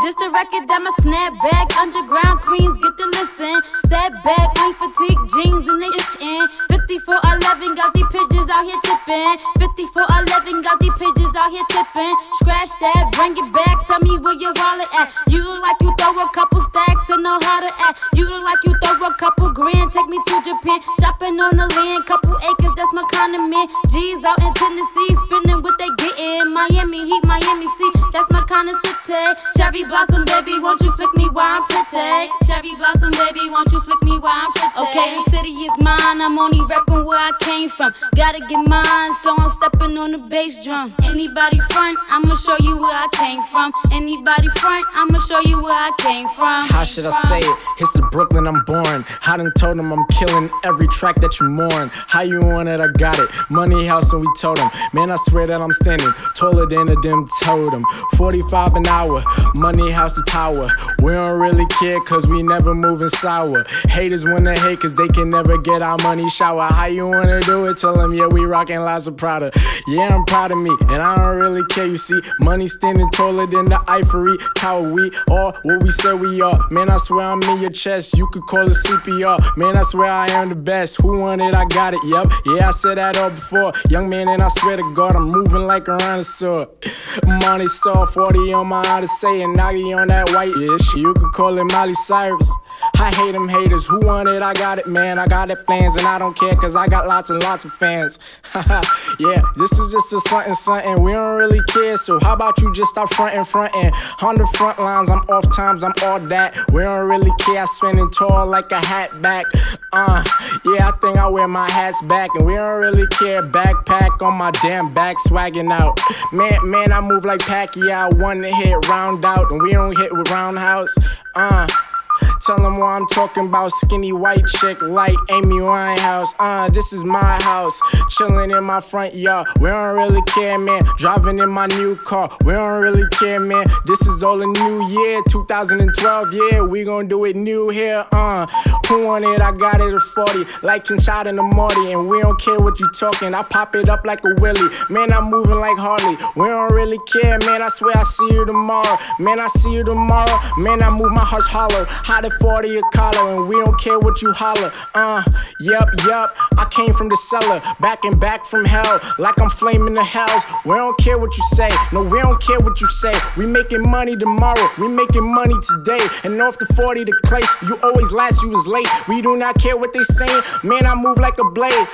This the record that my snapback underground queens get to listen. Step back, ain't fatigue jeans and they itching. 5411 got these pigeons out here tipping. 5411 got these pigeons out here tipping. Scratch that, bring it back, tell me where your wallet at. You look like you throw a couple stacks and know how to act. You look like you throw a couple grand, take me to Japan. Shopping on the land, couple acres, that's my kind of man. G's out in Tennessee, spending what they gettin'. Miami Heat, Miami Sea, that's my kind of city. Cherry blossom, baby, won't you flick me while I'm pretty? Cherry blossom, baby, won't you flick me while I'm pretty? Okay, the city is mine, I'm only reppin' where I came from. Gotta get mine, so I'm steppin' on the bass drum. Anybody front, I'ma show you where I came from. Anybody front, I'ma show you where I came from. How should I say it? It's the Brooklyn I'm born. I done told them I'm killing every track that you mourn. How you want it? I got it. Money house and we told them. Man, I swear that I'm standing taller than a dim totem. 45 an hour, money house to tower. We don't really care cause we never moving sour. Haters wanna hate cause they can never get our money shower. How you wanna do it? Tell them, yeah, we rockin' lots of Prada. Yeah, I'm proud of me and I don't really care, you see. Money standing taller than the Eiffel Tower. We are what we say we are. Man, I swear I'm in your chest. You could call it CPR. Man, I swear I am the best. Who want it? I got it, yep. Yeah, I said that all before. Young man, and I swear to God, I'm moving like a rhinoceros. Money saw 40 on my Odyssey and Nagi on that white-ish. You could call it Miley Cyrus. I hate them haters. Who want it? I got it, man. I got it, fans, and I don't care cause I got lots and lots of fans. Yeah, this is just a something. We don't really care, so how about you just stop frontin'? On the front lines, I'm off times, I'm all that. We don't really care. I spinning tall like a hat back. Yeah, I think I wear my hats back, and we don't really care. Backpack on my damn back, swagging out. Man, I move like Pacquiao. One to hit round out, and we don't hit with roundhouse. Tell them what I'm talking about. Skinny white chick like Amy Winehouse. This is my house, chillin' in my front yard. We don't really care, man. Driving in my new car. We don't really care, man. This is all a new year, 2012. Yeah, we gon' do it new here. Who want it? I got it at 40, like Kinshot in the Morty. And we don't care what you talking. I pop it up like a Willie. Man, I'm moving like Harley. We don't really care, man. I swear I see you tomorrow. Man, I see you tomorrow. Man, I move my heart hollow. Hot at 40 a collar, and we don't care what you holler. Yup, I came from the cellar, back from hell, like I'm flaming the hells. We don't care what you say, no, we don't care what you say. We making money tomorrow, we making money today. And off the 40 to Clace, you always last, you was late. We do not care what they saying, man, I move like a blade.